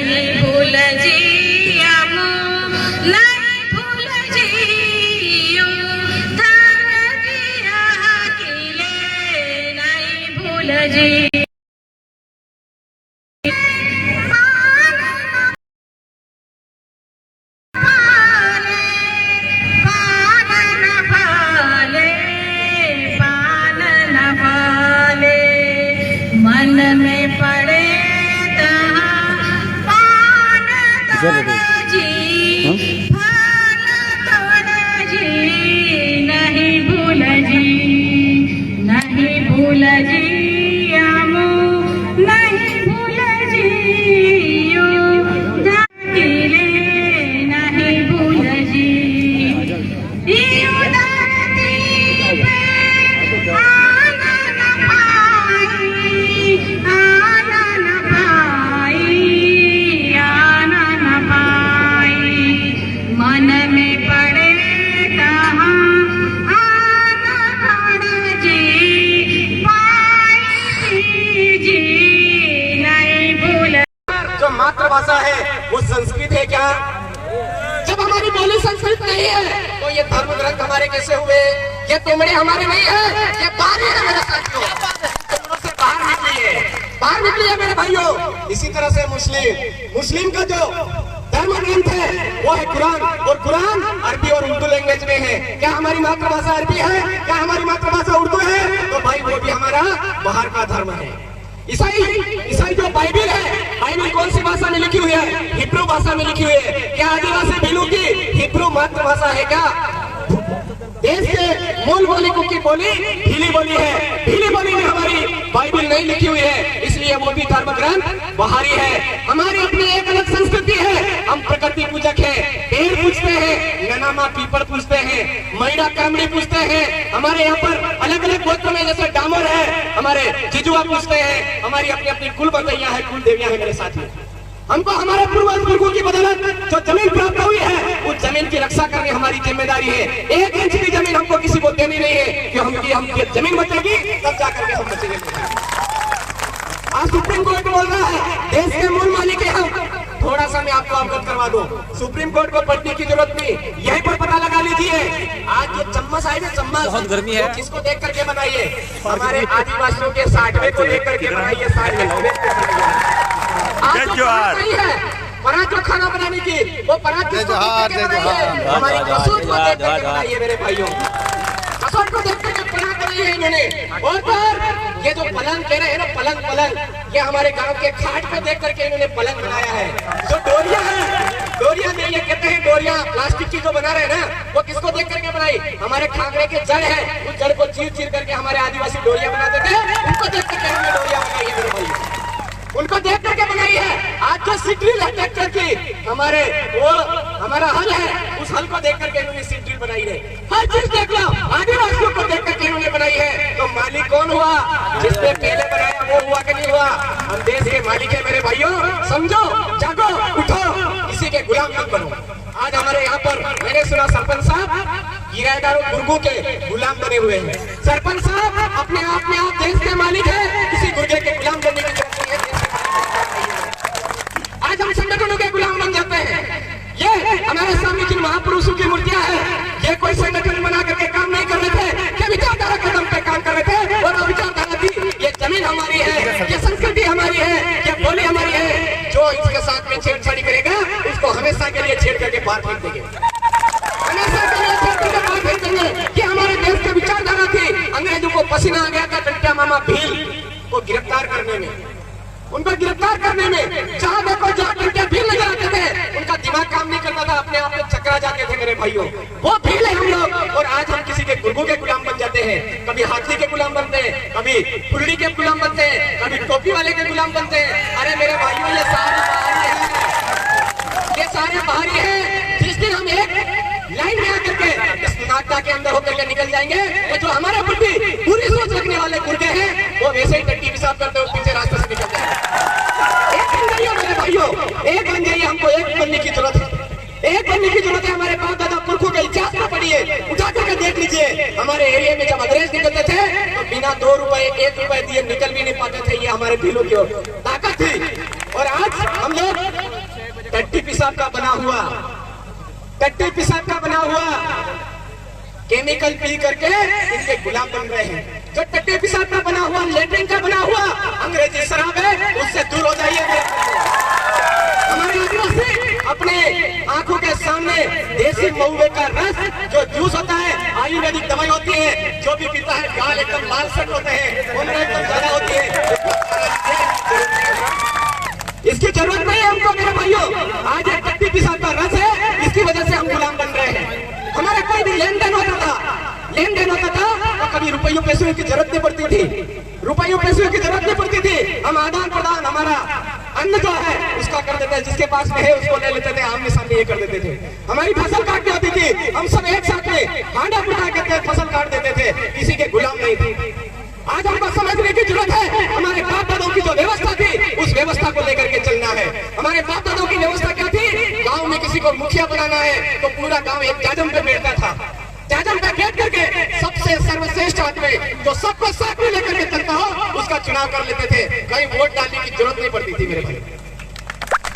नहीं भूल जियामो नहीं भूल जियो धन दिया किले नहीं भूल जी मन में पड़े पान जी फल तोड़ जी नहीं भूल जी नहीं भूल जी आमो नहीं भूल जी यो किले नहीं भूल जी मन में पड़े जी नहीं भूल। जो मातृभाषा है वो संस्कृत है क्या? जब हमारी बोली संस्कृत नहीं है तो ये धर्म ग्रंथ हमारे कैसे हुए? ये तुमड़े हमारे नहीं है, ये बाहर है मेरे साथियों, तुमड़ों से बाहर निकलिए मेरे भाइयों। इसी तरह से मुस्लिम का जो धर्म ग्रंथ है वो है कुरान, और कुरान अरबी और उर्दू लैंग्वेज में है। क्या हमारी मातृभाषा अरबी है? क्या हमारी मातृभाषा उर्दू है? तो भाई वो भी हमारा बाहर का धर्म है। ईसाई जो बाइबिल है, बाइबिल कौन सी भाषा में लिखी हुई है? हिब्रू भाषा में लिखी हुई है। क्या आदिवासी भीलू की हिब्रू मातृभाषा है क्या? देश के मूल बोली की बोली भीली बोली है। भीली बोली में हमारी बाइबिल नहीं लिखी हुई है, इसलिए वो भी धर्म ग्रंथ बाहरी है। हमारी अपनी एक अलग संस्कृति है। हम प्रकृति पूजक हैं, पेड़ पूजते हैं, ननामा पीपल पूजते हैं, मैड़ा कामड़ी पूजते हैं। हमारे यहाँ पर अलग अलग गोत्र में जैसे डामर है, हमारे जिजुआ पूजते हैं। हमारी अपनी अपनी कुल बतैया है, कुल देवियां है मेरे साथी। हमको हमारे पूर्वजों की बदौलत जो जमीन प्राप्त हुई है उस जमीन की रक्षा करनी हमारी जिम्मेदारी है। 1 इंच की जमीन हमको किसी को देनी नहीं है कि हम ये जमीन बचेगी तब जाकर के हम बचेंगे। आज सुप्रीम कोर्ट बोल रहा है देश के मूल मालिक है हम। थोड़ा सा मैं आपको अवगत करवा दूं, सुप्रीम कोर्ट को पढ़ने की जरूरत नहीं, यहीं पर पता लगा लीजिए। आज ये चम्मच आई है, चम्मच बहुत गर्मी है, किसको देख करके बनाइए? हमारे आदिवासियों के 60वें को लेकर के बनाइए, 60वें नहीं है परात जो खाना बनाने की, वो परात हमारी कसौट को देख करके बनाइए मेरे भाइयों, कसौट को देख करके परात बनाई है इन्होंने। और फिर ये जो पलंग कह रहे हैं ना, पलंग ये हमारे गांव के खाट को देख करके इन्होंने पलंग बनाया है। जो डोरिया है, डोरिया में ये कहते हैं डोरिया प्लास्टिक की जो बना रहे हैं ना, वो किसको देख करके बनाई? हमारे खागड़े के जड़ है, उस जड़ को चीर करके हमारे आदिवासी डोरिया बनाते थे, उनको देख करके इन्होंने डोरिया बनाई है मेरे भाइयों, उनको देख करके बनाई है। आज जो सीड्रिल है ट्रैक्टर की, हमारा हल है, उस हल को देख करके इन्होंने सीड्रिल बनाई है। हर चीज देख लो, आदिवासियों को देख करके इन्होंने बनाई है। तो मालिक कौन हुआ? जिसने पहले बनाया वो हुआ कि नहीं हुआ? हम देश के मालिक है मेरे भाइयों। समझो, जागो, उठो, किसी के गुलाम मत बनो। आज हमारे यहाँ पर मैंने सुना सरपंच साहब किराएदारों गुर्गों के गुलाम बने हुए हैं। सरपंच साहब अपने आप में आप देश के मालिक है, किसी गुर्गे के गुलाम बनने की जरूरत नहीं है। आज हम संगठनों के गुलाम बन जाते हैं। ये हमारे सामने जिन महापुरुषों की मूर्तियां हैं, ये कोई संगठन बना करके काम नहीं कर रहे थे, क्या विचारधारा कदम पे काम कर रहे थे? और विचारधारा थी ये जमीन हमारी है, ये संस्कृति हमारी है, ये बोली हमारी है। जो इसके साथ में छेड़छाड़ी करेगा उसको हमेशा के लिए छेड़ करके बाहर फेंक देंगे, हमेशा के लिए छेड़ करके बाहर फेंक देंगे। ये हमारे देश की विचारधारा थी। अंग्रेजों को पसीना आ गया था टंटा मामा भील को गिरफ्तार करने में, उनको गिरफ्तार करने में। जहां देखो जहां टंटे भील नजर आते थे, उनका दिमाग काम नहीं करता था, अपने आप में चकरा जाते थे मेरे भाइयों। वो भील है हम लोग। और आज हम किसी के गुर्गों के गुलाम बन जाते हैं, कभी हाथी के गुलाम बनते हैं, कभी फुलड़ी के गुलाम बनते हैं, कभी टोपी वाले के गुलाम बनते हैं। अरे मेरे भाइयों, ये सारे बाहरी है, ये सारे बाहरी है। जिस दिन हम एक लाइन में आकर के इस नाटक के अंदर होकर के निकल जाएंगे, तो जो हमारे बुद्धि पूरी सोच रखने वाले गुर्गे हैं, वो वैसे ही टट्टी पेशाब करते हुए पीछे रास्ते से निकल जाएंगे। एक बन जाइए मेरे भाइयों, एक बन जाइए। हमको एक बनने की जरूरत है, एक बनने की जरूरत है। हमारे बाप दादा पुरखों का इतिहास में पढ़िए, उठा करके देख लीजिए। हमारे एरिया में जब अंग्रेज निकलते थे तो बिना 2 रुपए 1 रुपए दिए निकल भी नहीं पाते थे। ये हमारे भीलों की ताकत थी। और आज हम लोग पेशाब का बना हुआ, टट्टी पेशाब का बना हुआ केमिकल पी करके इनके गुलाम बन रहे हैं। जो टट्टी पेशाब का बना हुआ, लेटरिन का बना हुआ अंग्रेजी शराब है, उससे दूर हो जाइए। हमारे आदिवासी अपने आंखों के सामने देसी महुए का रस, जो जूस होता है, आयुर्वेदिक दवाई होती है, जो भी पीता है गाल एकदम लाल सट होते हैं, उम्र एकदम ज्यादा होती है। इसकी जरूरत नहीं है हमको मेरे भाइयों। आज एक टट्टी पेशाब का रस है, इसकी वजह से हम गुलाम बन रहे हैं। हमारा कोई भी लेन देन होता था तो कभी रुपयों पैसों की जरूरत नहीं पड़ती थी, रुपयों पैसों की जरूरत नहीं पड़ती थी। हम आदान प्रदान, हमारा अन्न जो है उसका कर देते हैं, जिसके पास में है उसको ले लेते थे, आमने सामने ये कर देते थे। हमारी फसल काटनी होती थी, हम सब एक साथ में हांडा फुटा करके फसल काट देते थे, किसी के गुलाम नहीं थे। आज हमको समझने की जरूरत है, हमारे बाप दादों की जो व्यवस्था थी उस व्यवस्था को लेकर के चलना है। हमारे बाप दादों की व्यवस्था क्या थी? गांव में किसी को मुखिया बनाना है तो पूरा गांव एक जाजम पे बैठता था, जाजम पे बैठ करके सबसे सर्वश्रेष्ठ आदमी जो सबको साथ में लेकर के चलता हो उसका चुनाव कर लेते थे। कहीं वोट डालने की जरूरत नहीं पड़ती थी मेरे भाई,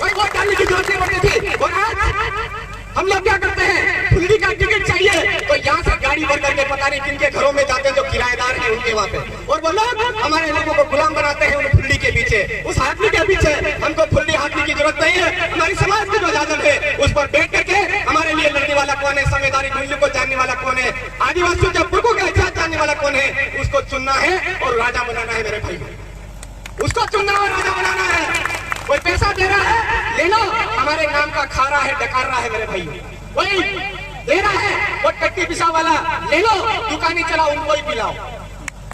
कोई वोट डालने की जरूरत नहीं पड़ती थी। और आज हम लोग क्या करते हैं? फुल्ली का टिकट चाहिए तो यहाँ से गाड़ी भर करके पता नहीं किन के घरों में जाते हैं जो किराएदार हैं उनके वहाँ पे, और वो लोग हमारे लोगों को गुलाम बनाते हैं उन फुल्ली के पीछे, उस आदमी के पीछे। हमको फुल्ली आदमी की जरूरत नहीं है। हमारी समाज के जो जाजम है उस पर बैठ करके हमारे लिए लड़ने वाला कौन है, संवैधानिक मूल्यों को जानने वाला कौन है, आदिवासियों के बुर्गों का इतिहास जानने वाला कौन है, उसको चुनना है और राजा बनाना है मेरे भाई, उसको चुनना और राजा बनाना है। कोई पैसा दे रहा है ले लो, हमारे नाम का खा रहा है, डकार रहा है मेरे भाई, वही दे रहा है वो टट्टी पिसा वाला ले लो, दुकानी चलाओ उनको ही पिलाओ,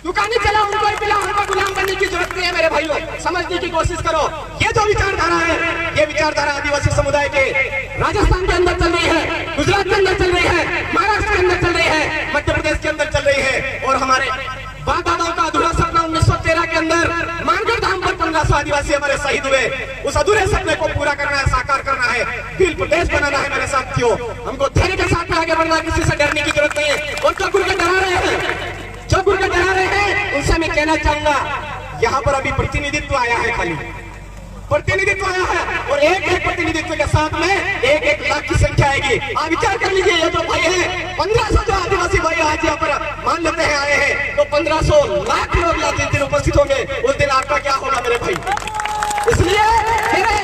दुकानी चलाओ उनको ही पिलाओ। हमको गुलाम बनने की जरूरत नहीं है मेरे भाइयों, समझने की कोशिश करो। ये जो विचारधारा है, ये विचारधारा आदिवासी समुदाय के राजस्थान के अंदर चल रही है, गुजरात के अंदर चल रही है, महाराष्ट्र के अंदर चल रही है, मध्य प्रदेश के अंदर चल रही है। और हमारे बाप दादाओं का अधूरा सपना 1913 के अंदर मानगढ़ धाम पर 1500 आदिवासी हमारे शहीद हुए, उस अधूरे सपने को पूरा करना है, साकार करना है, भील प्रदेश बनाना है मेरे साथियों। हमको धैर्य के साथ में आगे बढ़ना, किसी से डरने की जरूरत नहीं है। और जो गुर्गे डरा रहे हैं, जो गुर्गे डरा रहे हैं उनसे मैं कहना चाहूंगा, यहाँ पर अभी प्रतिनिधित्व आया है, खाली प्रतिनिधित्व आया है, और एक एक प्रतिनिधित्व के साथ में एक एक लाख की संख्या आएगी। आप विचार कर लीजिए, ये जो भाई है 1500 जो आदिवासी भाई आज यहाँ पर मान लेते हैं आए हैं, तो 1500 लाख लोग जिस दिन उपस्थित होंगे उस दिन आपका क्या होगा मेरे भाई। इसलिए मेरे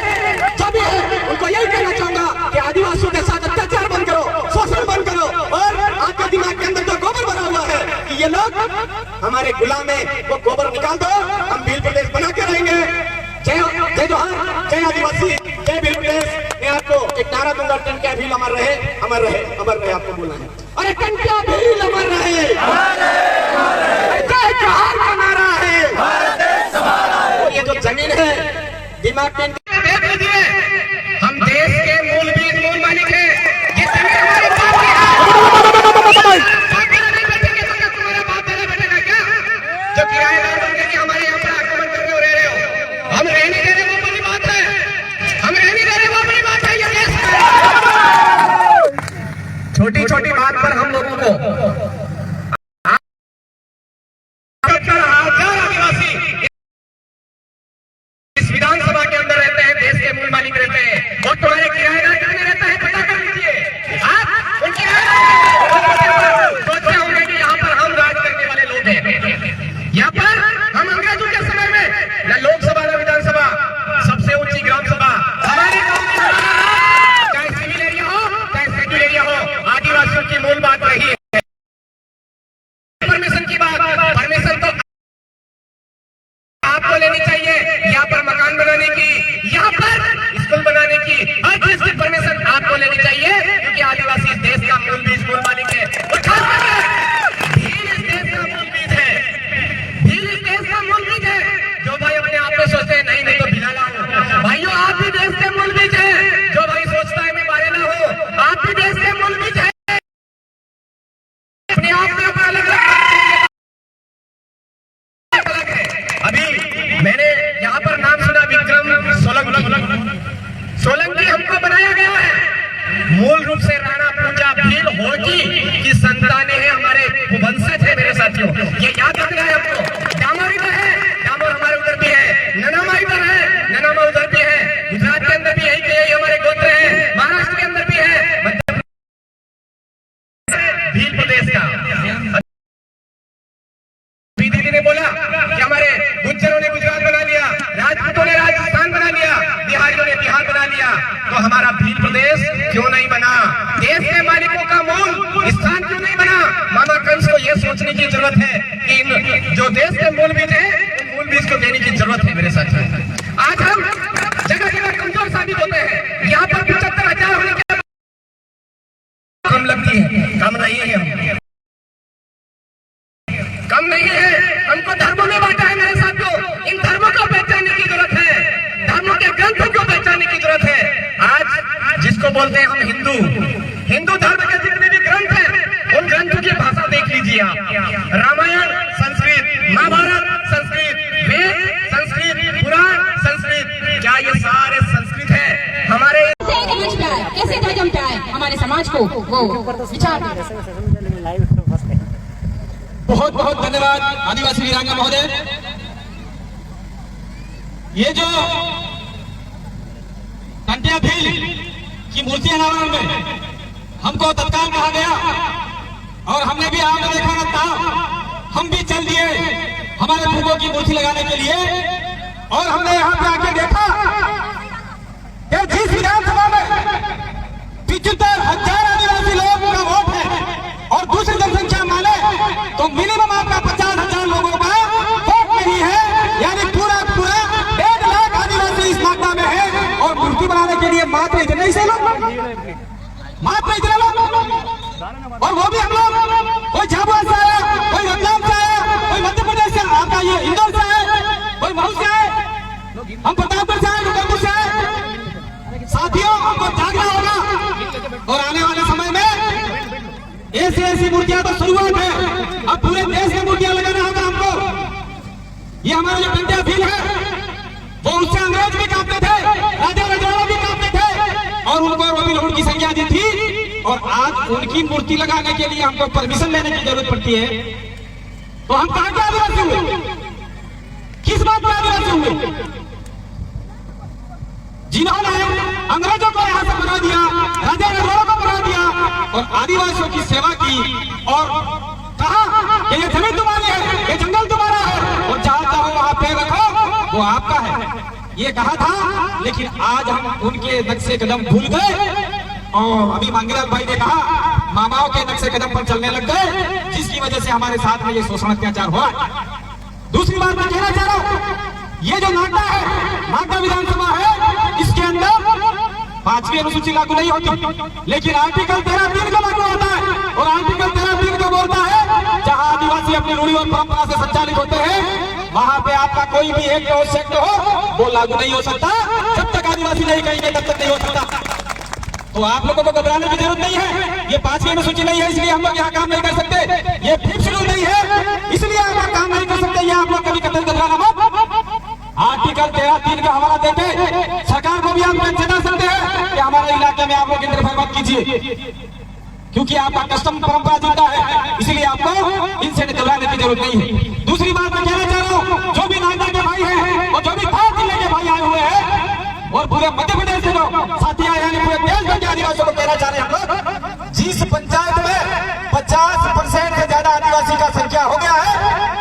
जो भी है उनको यही कहना चाहूंगा कि आदिवासियों के साथ अत्याचार बंद करो, शोषण बंद करो, और आपके दिमाग के अंदर जो गोबर भरा हुआ है कि ये लोग हमारे गुलाम है, वो गोबर निकाल दो, हम भील प्रदेश बना के रहेंगे। जय जय जोहार, जय आदिवासी, जय भील प्रदेश। मैं आपको एक नारा दूंगा, टंकिया भील अमर रहे, अमर रहे, अमर रहे, आपको बोलना है। अरे टंकिया भील अमर रहे, जय जोहार का नारा है। और ये जो जमीन है दिमाग में देख लीजिए, हम देश के मूल बीज मूल मालिक है। ये जमीन हमारे बाप की है। तुम्हारा बाप मेरा बैठेगा क्या? जो किराएदार बन के हमारे यहाँ पर आक्रमण करके रह रहे हो, हम रह नहीं दे रहे, वो बड़ी बात है, हम रह नहीं दे रहे, वो बड़ी बात है। ये देश छोटी छोटी बात पर हम लोगों को आदिवासी इस विधानसभा के अंदर रहते हैं, देश के मूल मालिक रहते हैं, और तुम्हारे किराएदार कितने रहते हैं पता कर लीजिए। सोचते होंगे कि यहाँ पर हम राज करने वाले लोग हैं, यहाँ पर हम अंग्रेजों के समय में न लोकसभा न विधानसभा, सबसे ऊंची ग्राम सभा हमारे गांव में, चाहे सिविल एरिया हो चाहे सेक्युलर एरिया हो, आदिवासियों की मूल बात रही है। परमिशन की बात, परमिशन तो आपको लेनी चाहिए, यहाँ पर मकान बनाने की, यहाँ पर स्कूल बनाने की, हर चीज की परमिशन आपको लेनी चाहिए, क्योंकि आदिवासी इस देश का मूल बीज मूल मालिक है। और खास करके भील इस देश का मूल बीज है, भील इस देश का मूल बीज है। जो भाई अपने आप में सोचते हैं नहीं मैं तो भिलाला हूँ, भाइयों आप भी देश के मूल बीज है। जो भाई सोचता है मैं बारेला हूँ, आप भी देश के मूल बीज है। अपने आप में अपना अलग है। अभी मैंने यहाँ पर नाम सुना विक्रम बोलते हैं हम हिंदू। हिंदू धर्म के जितने भी ग्रंथ हैं उन ग्रंथों की भाषा देख लीजिए आप। रामायण संस्कृत, महाभारत संस्कृत, वेद संस्कृत, पुराण संस्कृत। क्या ये सारे संस्कृत है? हमारे कैसे धर्म पे आए हमारे समाज को वो विचार। बहुत बहुत धन्यवाद आदिवासी वीरांगना महोदय। ये जो कंटिया भील की मूर्ति अनावरण में हमको तत्काल कहा गया और हमने भी आपने देखा न था, हम भी चल दिए हमारे पूर्वों की मूर्ति लगाने के लिए। और हमने यहाँ पे आके देखा कि जिस विधानसभा में 75,000 आदिवासी लोगों का वोट है और दूसरी जनसंख्या माने तो मिनिमम आपका 50,000 लोगों का वोट नहीं है, यानी पूरा 1.5 लाख आदिवासी इस मामला में है। और मूर्ति बनाने के लिए मात्र इतने ही से लोग, मात्र इतने लोग, और वो भी हम लोग कोई झाबुआ से आया, कोई रतलाम से आया, कोई मध्य प्रदेश से, आपका ये इंदौर से आया, कोई मऊ से आया, हम प्रतापगढ़ से आए, डूंगरपुर से आए। साथियों, हमको जागना होगा और आने वाले समय में ऐसी मूर्तियां तो शुरुआत है, अब पूरे देश में मूर्तियां लगाना होगा हमको। ये हमारा जो कंटिया भील है वो उससे अंग्रेज भी कांपते थे, राजा रजवाड़ा भी कांपते थे और उनको रॉबिन हुड की संज्ञा दी थी। और आज उनकी मूर्ति लगाने के लिए हमको परमिशन लेने की जरूरत पड़ती है। तो हम कहां के आदिवासी हुए? किस बात में आदिवासी हुए? जिन्होंने अंग्रेजों को यहां से बना दिया, राजा रजवाड़ा को बना दिया और आदिवासियों की सेवा की और कहा कि ये जमीन तुम्हारी है, ये जंगल तुम्हारा है और जहां चाहो वहां पैर रखो, वो आपका है, ये कहा था। लेकिन आज हम उनके नक्शे कदम भूल गए और अभी मांगीलाल भाई ने कहा मामाओं के नक्शे कदम पर चलने लग गए, जिसकी वजह से हमारे साथ में ये शोषण अत्याचार हो रहा है। दूसरी बात मैं कहना चाह रहा हूं, ये जो नागदा है, नागदा विधानसभा है, इसके अंदर 5वीं अनुसूची लागू नहीं होती, लेकिन आर्टिकल 13(3) का लागू होता है। और आर्टिकल 13(3) का बोलता है जहां आदिवासी अपनी रूढ़ी और परंपरा से संचालित होते हैं वहां पे आपका कोई भी एक सेक्ट हो वो लागू नहीं हो सकता। जब तक आदिवासी नहीं कहेंगे तब तक नहीं हो सकता। तो आप लोगों को घबराने की जरूरत नहीं है। ये 5वीं अनुसूची नहीं है इसलिए हम लोग यहाँ काम नहीं कर सकते, ये 5th शेड्यूल नहीं है इसलिए आप लोग काम नहीं कर सकते। ये आप लोग कभी कतई घबराना मत। आर्टिकल 13(3) का हवाला देके सरकार को भी आप चेता सकते हैं कि हमारे इलाके में आप लोग इंटरफेयर मत कीजिए, क्योंकि आपका कस्टम परंपरा जिंदा है, इसलिए आपको इनसे घबराने की जरूरत नहीं है। दूसरी बात मैं कहना चाह रहा हूँ, जो भी नागदा के भाई हैं और जो भी 5 जिले के भाई आए हुए हैं और पूरे मध्य प्रदेश से लोग साथी आए, यानी पूरे देश भर के आदिवासियों को कहना चाह रहे हैं हम लोग, जिस पंचायत में 50% से ज्यादा आदिवासी का संख्या हो गया है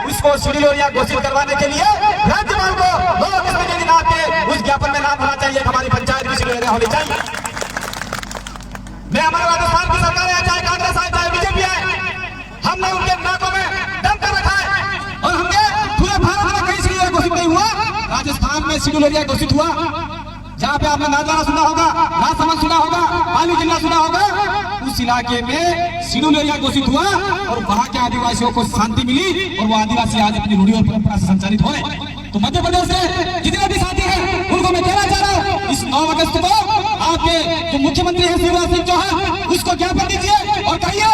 उसको शेड्यूल एरिया घोषित करवाने के लिए राज्यपाल को लोग इसमें यदि नाम के उस ज्ञापन में नाम होना चाहिए, हमारी पंचायत भी शेड्यूल एरिया होनी चाहिए। मैं हमारे राजस्थान की सरकार है, चाहे कांग्रेस आए चाहे बीजेपी आए, हमने उनके नाकों में दम कर रखा है और हमने पूरे भारत में कहीं शेड्यूल एरिया घोषित नहीं हुआ, राजस्थान में शेड्यूल एरिया घोषित हुआ। जहाँ पे आपने नाथद्वारा सुना होगा, राजसमंद सुना होगा, पाली जिला सुना होगा, उस इलाके में शेड्यूल एरिया घोषित हुआ और वहाँ के आदिवासियों को शांति मिली और वो आदिवासी आज अपनी रूढ़ी और परंपरा से संचालित हो रहे। तो मध्य प्रदेश से जितने भी साथी हैं उनको मैं कहना चाह रहा हूँ, इस 9 अगस्त को आपके जो मुख्यमंत्री हैं शिवराज सिंह चौहान, उसको ज्ञापन दीजिए और कहिए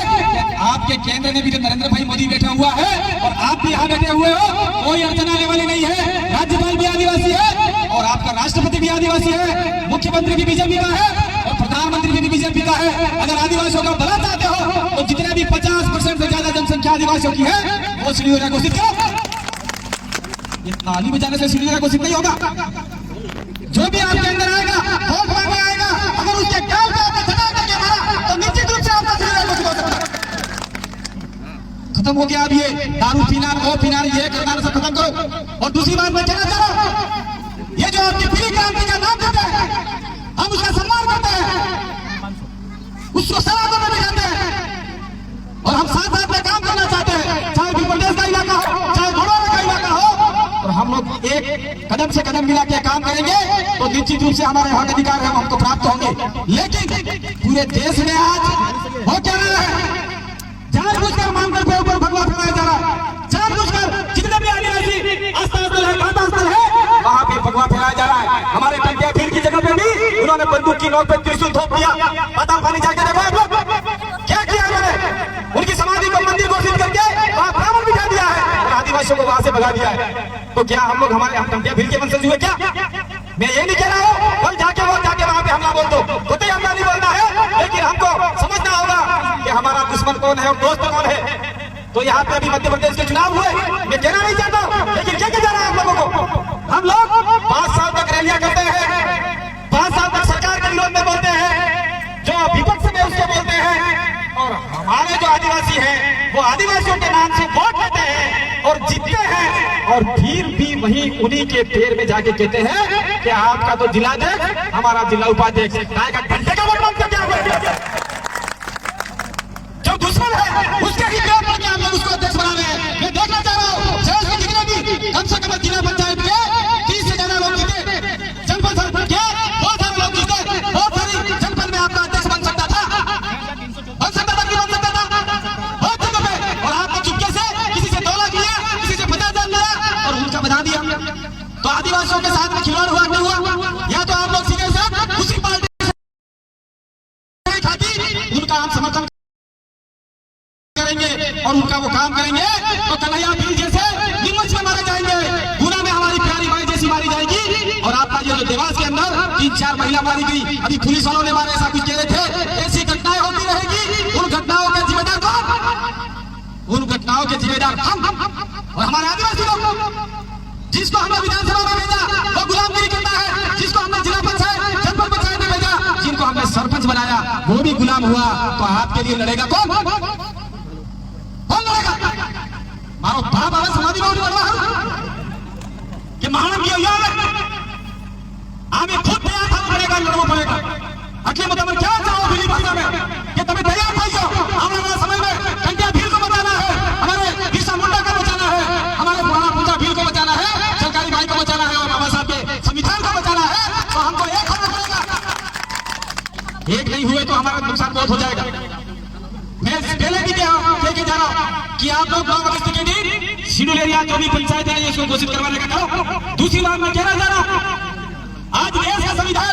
आपके केंद्र में भी जो नरेंद्र भाई मोदी बैठा हुआ है और आप भी यहाँ बैठे हुए हो, कोई अड़चन आने वाली नहीं है। राज्यपाल भी आदिवासी है और आपका राष्ट्रपति भी आदिवासी है, मुख्यमंत्री भी बीजेपी का है और प्रधानमंत्री भी बीजेपी का है। अगर आदिवासियों का भला चाहते हो तो जितने भी 50% से ज्यादा जनसंख्या आदिवासियों की है वो शेड्यूल एरिया घोषित करो। ये ताली बजाने से शेड्यूल एरिया घोषित नहीं होगा। जो भी आपके अंदर आएगा, वोट मांगने आएगा, अगर उसके गाल पे आपने धक्का करके मारा तो निश्चित रूप से आपका शेड्यूल एरिया घोषित हो सकता है। खत्म हो गया अब ये दारू पीना, वो पीना, ये करना, सब खत्म करो। और दूसरी बात मैं कहना चाह रहा हूं, ये जो आपकी पीली क्रांति का नाम देते हैं, हम उसका सम्मान करते हैं, उसको सराहना में दिखाते हैं और हम साथ साथ में काम करना चाहते हैं, चाहे भी प्रदेश का इलाका हो, चाहे घोड़ों का इलाका हो, और हम लोग एक कदम से कदम मिला के काम करेंगे तो निश्चित रूप से हमारे हक अधिकार हम हमको प्राप्त होंगे। लेकिन पूरे देश में आज हो क्या रहा है, जानबूझकर मानकर पे ऊपर भगवा फैलाया जा रहा है, जानबूझकर जितने भी आदिवासी आस्था स्थल है, गाथा स्थल है, वहां पे भगवा फैलाया जा रहा है। हमारे कंटिया भील की जगह पे भी उन्होंने बंदूक की नोक पे त्रिशूल थोप दिया। पता पानी जाके देखो आप लोग क्या किया इन्होंने। उनकी समाधि को मंदिर घोषित करके वहां ब्राह्मण बिठा दिया है और आदिवासियों को वहां से भगा दिया है। तो क्या हम लोग हमारे टंटिया भील के वंशज हुए क्या? मैं ये नहीं कह रहा हूँ कल जाके वहां पे हमला बोल दो, तो हमला नहीं बोलना है, लेकिन हमको समझना होगा कि हमारा दुश्मन कौन है और दोस्त कौन है। तो यहाँ पे अभी मध्य प्रदेश के चुनाव हुए, मैं कहना नहीं चाहता, लेकिन क्या जा रहा है आप लोगों को। हम लोग 5 साल तक रैलियां करते हैं, 5 साल तक सरकार के विरोध में बोलते हैं, जो विपक्ष में उसके बोलते हैं, और हमारे जो आदिवासी हैं वो आदिवासियों के नाम से वोट लेते हैं और जीतते हैं, और फिर भी वही उन्हीं के पैर में जाके कहते हैं कि आपका तो जिलाध्यक्ष, हमारा जिला उपाध्यक्ष, घंटे का वोट मांगते क्या हुआ। जो दुश्मन है उसके ही पैर पर हम लोग उसको अध्यक्ष बना रहे हैं। मैं देखना चाह रहा हूँ जितने भी कम से कम जिला पंचायत के 30 से ज्यादा लोग जीते, जनपद के बहुत सारे लोग जीते, बहुत सारी जनपद में आपका अध्यक्ष बन सकता था कि बन सकता था बहुत जगह पे, और आपने चुपके से किसी से 2 लाख लिया, किसी से 50,000 लिया और उनका बना दिया। तो आदिवासियों के साथ में खिलवाड़ हुआ नहीं हुआ, या तो आप लोग सीधे से उसी पार्टी खाती उनका हम समर्थन करेंगे और उनका वो काम करेंगे, तो कन्हैया भील जैसे नीमच में मारे जाएंगे, गुना में हमारी प्यारी माई जैसी मारी जाएगी। और आपका ये जो देवास के अंदर 3-4 महिला मारी गई, अभी पुलिस वालों ने मारे, ऐसा कुछ कह रहे थे, ऐसी घटनाएं होती रहेगी। उन घटनाओं के जिम्मेदार कौन? उन घटनाओं के जिम्मेदार हम और हमारे आदिवासी लोग। जिसको हमने विधानसभा में भेजा वो गुलामगिरी करता है, जिसको हमने जिला पंचायत जनपद पंचायत में भेजा, जिनको हमने सरपंच बनाया वो भी गुलाम हुआ। तो आपके लिए लड़ेगा कौन? मारो बाप आवे समाधि में बनवा कि महाराज की यार हमें खुद तैयार था पड़ेगा, लड़ना पड़ेगा। अगले मतलब क्या चाहो दिल्ली भाषा में कि तुम्हें तैयार था, आने वाला समय में टंटिया भील को बचाना है, हमारे बिरसा मुंडा को बचाना है, हमारे पुराना पूजा भील को बचाना है, सरकारी भाई को बचाना है, और बाबा साहब के संविधान को बचाना है। तो हमको एक होना पड़ेगा, एक नहीं हुए तो हमारा नुकसान बहुत हो जाएगा। मैं पहले भी लेके जा रहा हूँ कि आप लोग 9 अगस्त के दिन शिड्यूल एरिया जो भी पंचायत है इसको घोषित करवाने का करो। दूसरी बात मैं कहना चाह रहा हूँ, आज देश का संविधान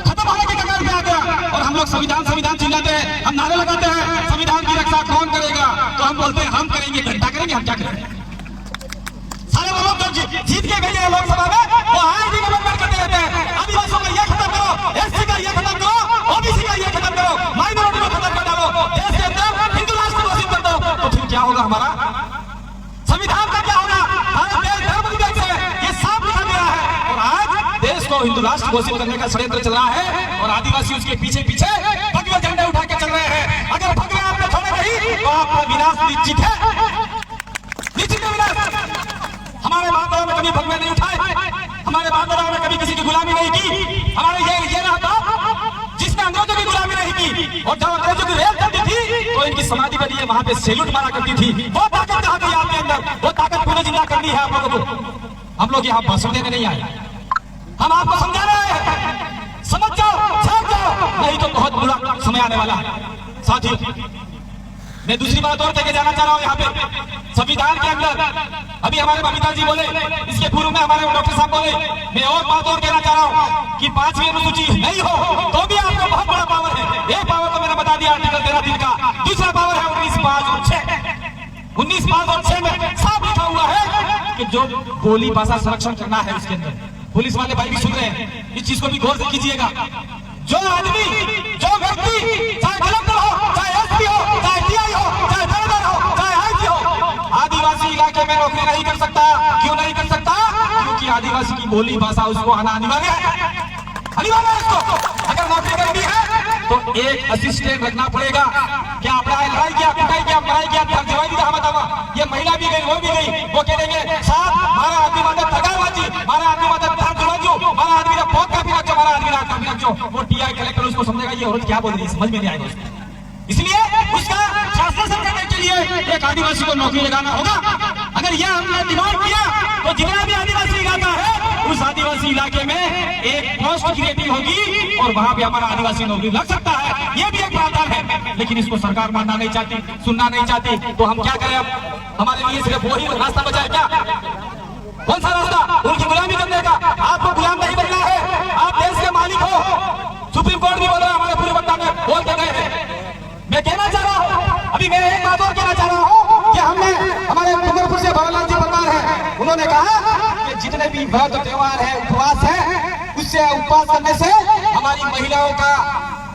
खत्म होने के कगार पे आ गया और हम लोग संविधान चिल्लाते हैं, हम नारे लगाते हैं, संविधान की रक्षा कौन करेगा? तो हम बोलते हैं हम करेंगे। घंटा करेंगे, हम क्या करेंगे? सारे वो लोग जो जीत के गए लोकसभा में वो आज भी गवर्नमेंट करते रहते हैं, आदिवासियों का ये खत्म करो, एससी का ये खत्म करो, ओबीसी का ये खत्म करो, माइनॉरिटी को खत्म कर डालो, देश के अंदर हिंदू राष्ट्र घोषित कर दो। तो फिर क्या होगा? हमारा संविधान का क्या होगा? भारत देश धर्म निरपेक्ष है, ये साफ लिखा गया है। और आज देश को हिंदू राष्ट्र घोषित करने का षड्यंत्र चल रहा है और आदिवासी उसके पीछे पीछे भगवे झंडे उठा के चल रहे हैं। अगर भगवे आपने छोड़े नहीं तो आपका विनाश निश्चित है, निश्चित है विनाश। हमारे बांधवों में कभी भगवे नहीं उठाए, हमारे बांधवों में कभी किसी की गुलामी नहीं की। हमारे ये रहा था जिसने अंग्रेजों की गुलामी नहीं की, और जब अंग्रेजों की रेल चलती थी तो इनकी समाधि के लिए वहां पे सैल्यूट मारा करती थी। वो ताकत कहाँ गई आपके अंदर? वो ताकत पुनः जिंदा करनी है आप लोगों को। हम लोग यहाँ भाषण देने नहीं आए, हम आपको समझा रहे हैं, समझ जाओ, समझ जाओ, नहीं तो बहुत बुरा समय आने वाला है। साथियों, मैं दूसरी बात और कहकर जाना चाह रहा हूँ यहाँ पे संविधान के अंदर। अभी हमारे बबीता जी बोले, इसके पूर्व में हमारे डॉक्टर साहब बोले, मैं और बात और कहना चाह रहा हूँ कि 5वीं अनुसूची नहीं हो तो भी आपको बहुत बड़ा पावर है। एक पावर तो मैंने बता दिया आर्टिकल 13(3) का, दूसरा पावर है 19(5) और 6। 19(5) और 6 में साफ लिखा हुआ है कि जो बोली भाषा संरक्षण करना है उसके अंदर। पुलिस वाले भाई भी सुन रहे हैं, इस चीज को भी गौर से कीजिएगा। जो आदमी, जो व्यक्ति, चाहे कलेक्टर हो, चाहे एसपी हो, चाहे टीआई हो, चाहे थानेदार हो, चाहे आईजी हो, आदिवासी इलाके में नौकरी नहीं कर सकता। क्यों नहीं कर सकता? क्योंकि आदिवासी की बोली भाषा उसको आना अनिवार्य है, अनिवार्य है उसको। अगर नौकरी करनी है तो एक असिस्टेंट रखना पड़ेगा। क्या आपने लड़ाई किया, पिटाई किया, मराई किया, जवाई दी बतावा, ये महिला भी गई, वो भी गई, वो कह देंगे साहब हमारा आदमी माता ठगाबाजी, हमारा आदमी माता हमारा आदमी ना बहुत काफी रखो, हमारा आदमी ना काफी रखो। वो टीआई कलेक्टर उसको समझेगा ये औरत क्या बोल रही है, समझ में नहीं आएगा उसको। इसलिए उसका शासन करने के लिए एक आदिवासी को नौकरी लगाना होगा। अगर यह हमने डिमांड किया तो जितना भी आदिवासी इलाका है उस आदिवासी इलाके में एक पोस्ट क्रिएटिव होगी और वहां भी हमारा आदिवासी नौकरी लग सकता है। यह भी एक प्रावधान है, लेकिन इसको सरकार मानना नहीं चाहती, सुनना नहीं चाहती। तो हम क्या करें? अब हमारे लिए सिर्फ वही रास्ता बचा है क्या? कौन सा रास्ता? उनकी गुलामी करने का। आपको गुलाम नहीं बनना है, आप देश के मालिक हो। सुप्रीम कोर्ट लेकिन व्रत त्योहार है, उपवास है, उससे उपवास करने से हमारी महिलाओं का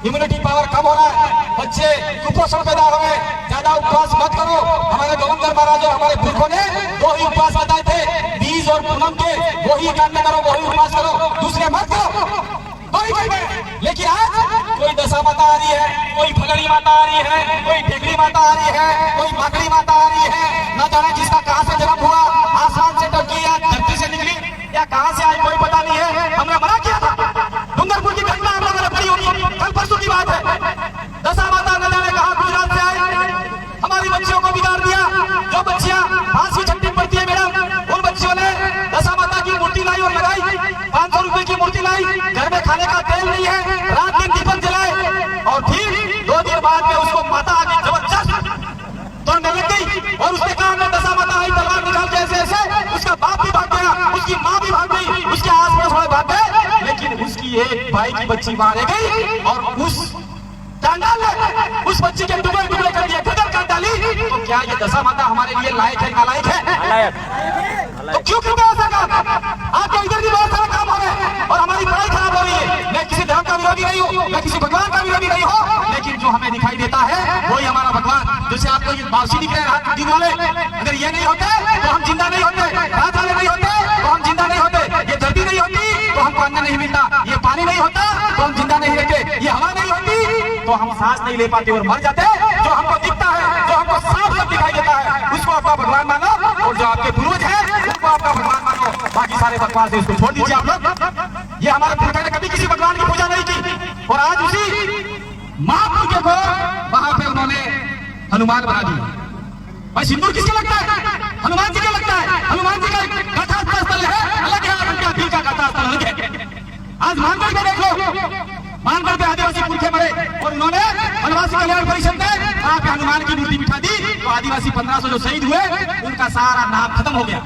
इम्यूनिटी पावर कम हो रहा है, बच्चे कुपोषण पैदा हो रहे हैं। ज्यादा उपवास मत करो। हमारे गवर्नर महाराज और हमारे पुरखों ने 2 ही उपवास बताए थे, बीज और पूनम के, वही एकांत करो, वही उपवास करो, दूसरे मत करो। लेकिन आज कोई दशा माता आ रही है, कोई फगड़ी माता आ रही है, कोई ढेकड़ी माता आ रही है, कोई माकड़ी माता आ रही है, न जाने जिसका कहां से जन्म हुआ, आसमान से टपकी या धरती से निकली या कहां से आई कोई पता नहीं है। हमने मना किया था। डूंगरपुर की घटना हम लोगों ने पढ़ी होगी, कल परसों की बात है। दशा माता न जाने कहां गुजरात से आई, हमारी बच्चियों को बिगाड़ दिया। जो बच्चियां 5वीं 6वीं पढ़ती है मैडम, उन बच्चियों ने दशा माता की मूर्ति लाई और लगाई, 500 रुपए की मूर्ति लाई, घर में खाने का तेल नहीं है, रात दिन दीपक जलाए, और फिर 2 दिन बाद में उसको माता आके जबरदस्त तोड़ने लग गई। और उसने कहा मैं दशा माता आई, तलवार निकाल के ऐसे ऐसे, उसका बाप भी भाग गया, उसकी माँ भी भाग गई, उसके आस पड़ोस वाले भाग गए, लेकिन उसकी एक भाई की बच्ची मारे गई और उस चांडाल ने उस बच्ची के टुकड़े टुकड़े कर दिए, खतर कर डाली। तो क्या ये दशा माता हमारे लिए लायक है, नालायक है? तो क्यों करते हो ऐसा काम? आपके इधर भी बहुत सारा काम हो रहे हैं और हमारी पढ़ाई खराब हो रही है। मैं किसी धर्म का विरोधी नहीं हूँ, मैं किसी भगवान का विरोधी नहीं हूँ, लेकिन जो हमें दिखाई देता है वही हमारा भगवान। जैसे आपको ये बावसी दिख रहे हैं रात दिन वाले, अगर ये नहीं होते तो हम जिंदा नहीं होते, रात वाले नहीं होते तो हम जिंदा नहीं होते, ये धरती नहीं होती तो हमको अन्न नहीं मिलता, ये पानी नहीं होता तो हम जिंदा नहीं रहते, ये हवा नहीं होती तो हम सांस नहीं ले पाते और मर जाते। जो हमको दिखता है, जो हमको साफ साफ दिखाई देता है, उसको आपका भगवान मानो, और जो आपके पूर्वज है उसको आपका भगवान मानो। बाकी सारे बकवास उसको छोड़ दीजिए आप लोग। ये हमारे पुरखा ने कभी किसी भगवान की पूजा नहीं की, और आज उसी महापुरुष को वहां पे उन्होंने हनुमान बना दिया। भाई सिंदूर किसके लगता है? हनुमान जी का लगता है। हनुमान जी का गाथा स्थल है अलग है, उनका दिल का गाथा स्थल अलग है। आज मानगढ़ में देख लो, मानगढ़ पे आदिवासी पुरखे मरे और उन्होंने वनवासी कल्याण परिषद में वहां पे हनुमान की मूर्ति बिठा दी, तो आदिवासी 1500 जो शहीद हुए उनका सारा नाम खत्म हो गया,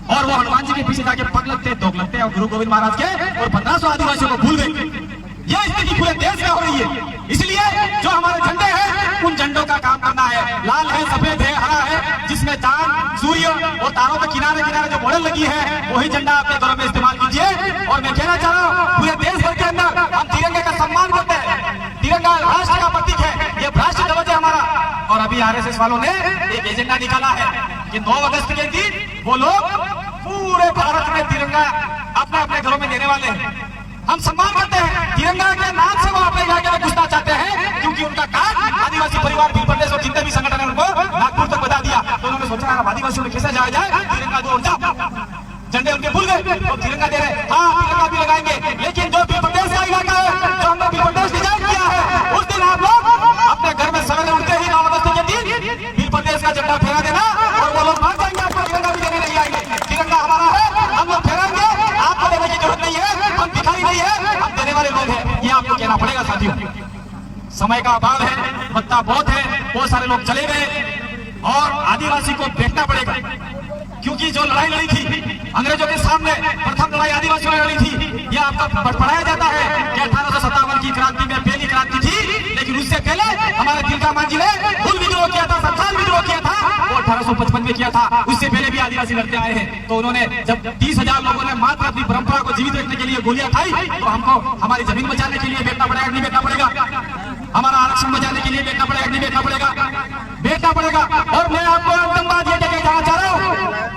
और वो हनुमान जी के पीछे जाके पग लगते, दोग लगते और गुरु गोविंद महाराज के, और 1500 आदिवासियों को भूल गए। यह स्थिति पूरे देश में हो रही है। इसलिए जो हमारे झंडे हैं उन झंडों का काम करना है, लाल है, सफेद है, हरा है, जिसमें चांद, सूर्य और तारों के किनारे किनारे जो मॉडल लगी है वही झंडा अपने घरों में इस्तेमाल कीजिए। और मैं कहना चाह रहा हूँ पूरे देश भर के अंदर हम तिरंगे का सम्मान करते हैं। तिरंगा राष्ट्र का प्रतीक है, ये राष्ट्र ध्वज है हमारा। और अभी RSS वालों ने एक एजेंडा निकाला है कि 9 अगस्त के दिन वो लोग पूरे भारत में तिरंगा अपने अपने घरों में देने वाले हैं। हम सम्मान करते हैं, तिरंगा के नाम से वो अपने इलाके में घुसना चाहते हैं, क्योंकि उनका कार्ड आदिवासी परिवार भील प्रदेश और जितने भी संगठन है उनको नागपुर तक बता दिया। तो उन्होंने सोचा आदिवासियों में कैसे जाया जाए, तिरंगा दो और जाओ। झंडे उनके भूल गए तो तिरंगा दे रहे, हाँ तिरंगा भी लगाएंगे, लेकिन जो भील प्रदेश का इलाका है, जो हमने भील प्रदेश डिजाइन किया है, उस दिन आप लोग अपने घर में सवेरे उठते ही 9 अगस्त के दिन भील प्रदेश का झंडा फहरा देना, और वो लोग मान जाएंगे आपको तिरंगा भी देने नहीं आएंगे। तिरंगा हमारा है, हम लोग फहराएंगे, आपको देने की जरूरत नहीं है, हम भिखारी नहीं है, हम देने वाले लोग हैं, ये आपको कहना पड़ेगा साथियों। समय का अभाव है, बत्ता बहुत है, बहुत सारे लोग चले गए और आदिवासी को देखना पड़ेगा, क्योंकि जो लड़ाई लड़ी थी अंग्रेजों के सामने, प्रथम लड़ाई आदिवासियों ने लड़ी थी। यह आपका पढ़ाया जाता है कि 1857 की क्रांति में पहली क्रांति थी, लेकिन उससे पहले हमारे तिलका मान जी ने हुल विद्रोह किया था, संथाल विद्रोह किया था, वो 1855 में किया था। उससे पहले भी आदिवासी लड़ते आए हैं। तो उन्होंने जब 30,000 लोगों ने मात्र अपनी परंपरा को जीवित रखने के लिए गोलियां खाई, तो हमको हमारी जमीन बचाने के लिए बैठना पड़ेगा, नहीं बैठना पड़ेगा? हमारा आरक्षण बचाने के लिए बैठना पड़ेगा, नहीं बैठना पड़ेगा? बैठना पड़ेगा। और मैं आपको अंतिम बात ये कहना चाह रहा हूँ,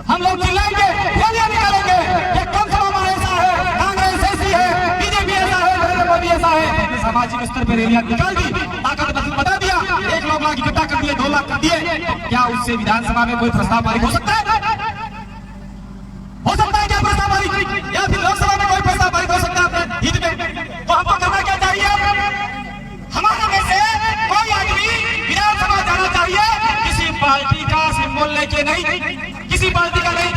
हम लोग चिल्लाएंगे, रैलियां निकालेंगे, ये कम सभा ऐसा है, कांग्रेस ऐसी है, बीजेपी ऐसा है, नरेंद्र मोदी ऐसा है। सामाजिक स्तर पर रैलियां निकाल दी, ताकत बता दिया, 1 लाख इकट्ठा कर दिए, 2 लाख कर दिए, तो क्या उससे विधानसभा में कोई प्रस्ताव पारित हो सकता है? हो सकता है क्या प्रस्ताव पारित? या फिर लोकसभा में कोई प्रस्ताव पारित हो सकता है अपने हित में? तो हमको करना क्या चाहिए? हमारे में से कोई आदमी विधानसभा जाना चाहिए, किसी पार्टी का सिंबल लेके नहीं, किसी पार्टी का नहीं।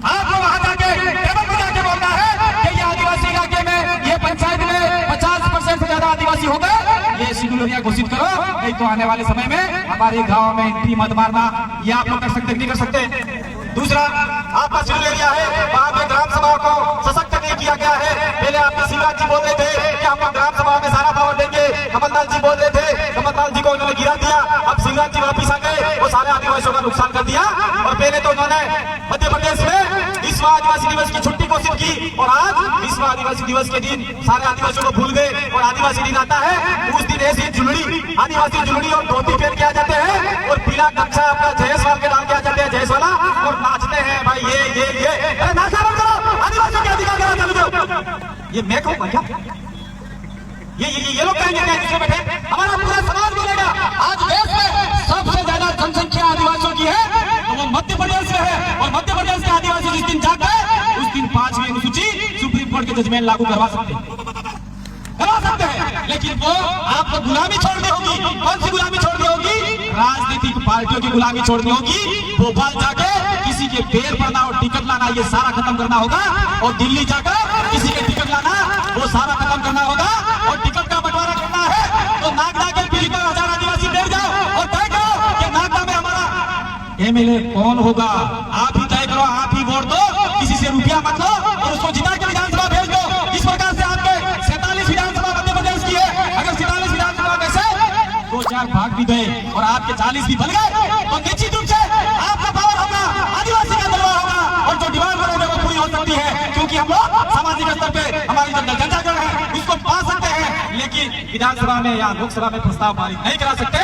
आपको वहां जाके टेबल पर जाके बोलना है कि ये आदिवासी इलाके में, ये पंचायत में 50% से ज्यादा आदिवासी हो गए, ये शेड्यूल एरिया घोषित करो, नहीं तो आने वाले समय में हमारे गांव में एंट्री मत मारना। ये आप लोग कर सकते नहीं कर सकते? दूसरा, आपका शेड्यूल एरिया है, वहां पे ग्राम सभा को सशक्त नहीं किया गया है। पहले आपके शिवराज जी बोल रहे थे कि हम ग्राम सभा में सारा पावर देंगे, कमलनाथ जी बोल रहे थे, कमलनाथ जी को उन्होंने गिरा दिया, अब शिवराज जी वापिस आ गए, वो सारे आदिवासियों का नुकसान कर दिया। और पहले तो उन्होंने मध्य प्रदेश में इस विश्व आदिवासी दिवस की छुट्टी घोषित की और आज विश्व आदिवासी दिवस के दिन सारे आदिवासियों को भूल गए और आदिवासी दिन आता है उस दिन ऐसी जुलड़ी आदिवासी जुलड़ी और धोती पहन के आ जाते हैं और पीला कच्छा आपका जयसवाल के डाल के आ जाते हैं जयसवाला और नाचते हैं भाई ये अरे नाचा बंद करो, आदिवासियों के अधिकार देना चालू करो। ये मैं कहूँ क्या? ये लोग कहेंगे क्या जिसमें बैठे? हमारा पूरा समाज बोलेगा। आज देश में सबसे ज्यादा जनसंख्या आदिवासियों की है तो वो मध्य प्रदेश में है और मध्य प्रदेश के आदिवासी जिस दिन जाते हैं उस दिन 5वीं अनुसूची सुप्रीम कोर्ट के जजमेंट लागू करवा सकते हैं, लेकिन वो आपको गुलामी छोड़नी होगी। कौन सी गुलामी छोड़नी होगी? राजनीतिक पार्टियों की गुलामी छोड़नी होगी। भोपाल जाके किसी के पैर पड़ना और टिकट लाना ये सारा खत्म करना होगा और दिल्ली जाकर किसी के टिकट लाना वो सारा खत्म करना होगा और टिकट का बंटवारा करना है तो नागदा के 75,000 आदिवासी बैठ जाओ और तय करो कि नागदा में हमारा एमएलए कौन होगा। आप ही तय करो, आप ही वोट दो, किसी से रुपया मत लो और उसको जिता के विधानसभा भेज दो। इस प्रकार से आपके 47 विधानसभा मध्य प्रदेश की है। अगर 47 विधानसभा में से 2-4 भाग भी गए और आपके 40 भी बन गए तो निश्चित रूप से आपका पावर होगा, आदिवासी का दरबार होगा और जो डिमांड बनेगा वो पूरी हो सकती है, क्योंकि हम लोग सामाजिक स्तर पे हमारी जो जनजागरण है उसको पा सकते हैं, लेकिन विधानसभा में या लोकसभा में प्रस्ताव पारित नहीं करा सकते।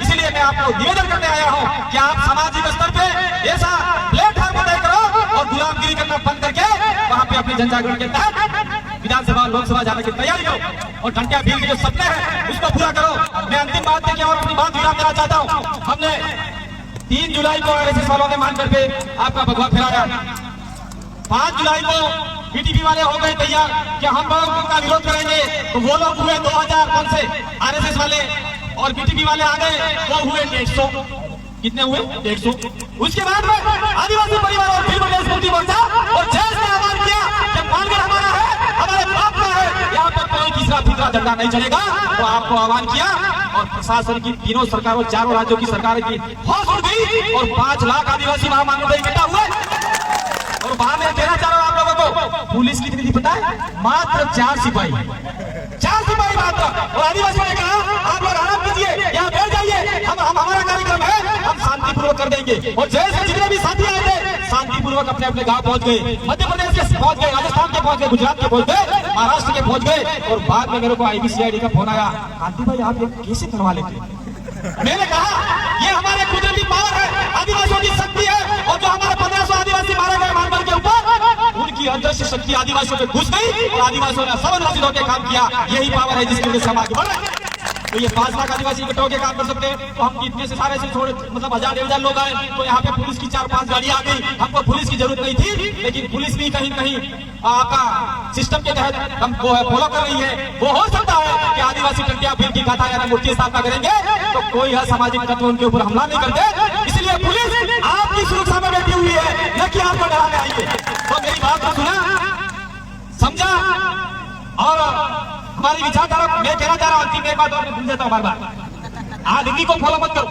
इसलिए मैं आपको निवेदन करने आया हूँ कि आप सामाजिक स्तर पे ऐसा प्लेटफॉर्म तय करो और गुलामगिरी करना बंद करके वहाँ पे अपने जनजागरण के तहत विधानसभा लोकसभा जाने की तैयारी करो और घंटिया भील के जो सपने हैं उसको पूरा करो। मैं अंतिम बात देके और अपनी बात विराम देना चाहता हूँ। हमने 3 जुलाई को RSS वालों ने मान करके आपका भगवा फहराया। 5 जुलाई को बीटीपी वाले हो गए तैयार कि हम लोग उनका विरोध करेंगे, तो वो लोग हुए 2000 कौन से RSS वाले और बीटीपी वाले आ गए, वो हुए 150। कितने हुए? 150। उसके बाद में आदिवासी परिवार और फिर प्रदेश मुक्ति मोर्चा और जैस ने आह्वान किया कि पालघर हमारा है, हमारे बाप का है, यहाँ पर कोई तीसरा तीसरा झंडा नहीं चलेगा। तो आपको आह्वान किया और प्रशासन की तीनों सरकारों, चारों राज्यों की सरकार की होश उड़ गई और 5 लाख आदिवासी महामानव इकट्ठा हुए और वहां में देना चाह रहा हूं आप लोगों को पुलिस कितनी थी पता है? मात्र 4 सिपाही मात्र। और आदिवासियों ने कहा आप लोग आराम कीजिए, यहाँ बैठ जाइए, हम हमारा कार्यक्रम है, हम शांतिपूर्वक कर देंगे। और जैसे जितने भी साथी आए थे शांतिपूर्वक अपने अपने गांव पहुंच गए, मध्य प्रदेश के पहुंच गए, राजस्थान के पहुंच गए, गुजरात के पहुंच गए, महाराष्ट्र के पहुंच गए। और बाद में मेरे को IBCID का फोन आया, कांति भाई आप ये कैसे करवा लेते? मैंने कहा ये हमारे कुदरती पावर है, आदिवासियों की शक्ति है और जो हमारे 1500 आदिवासी मारे गए मानवर के ऊपर उनकी अदृश्य शक्ति आदिवासियों पे घुस गई और आदिवासियों ने सबल हासिल होकर काम किया। यही पावर है जिसकी वजह से हम आगे बढ़ रहे हैं। तो ये 5 लाख आदिवासी इकट्ठे होकर काम कर सकते हैं, तो हम इतने से सारे से छोड़े मतलब 1000-1500 लोग आए तो यहाँ पे पुलिस की 4-5 गाड़ियां आ गई। हमको पुलिस की जरूरत नहीं थी, लेकिन पुलिस भी कहीं कहीं आपका सिस्टम के तहत हम वो है फॉलो कर रही है। वो हो सकता है कि आदिवासी टंटिया भील की गाथा या मूर्ति स्थापना करेंगे तो कोई असामाजिक तत्व उनके ऊपर हमला नहीं करते। इसलिए पुलिस आपकी सुरक्षा में बैठी हुई है, न कि आपको डराने आई है। तो मेरी बात को सुना, समझा और हमारी विचारधारा मैं कहना चाह रहा हूं। अंतिम एक बात और भूल जाता हूं बार-बार, आदमी को फॉलो मत करो,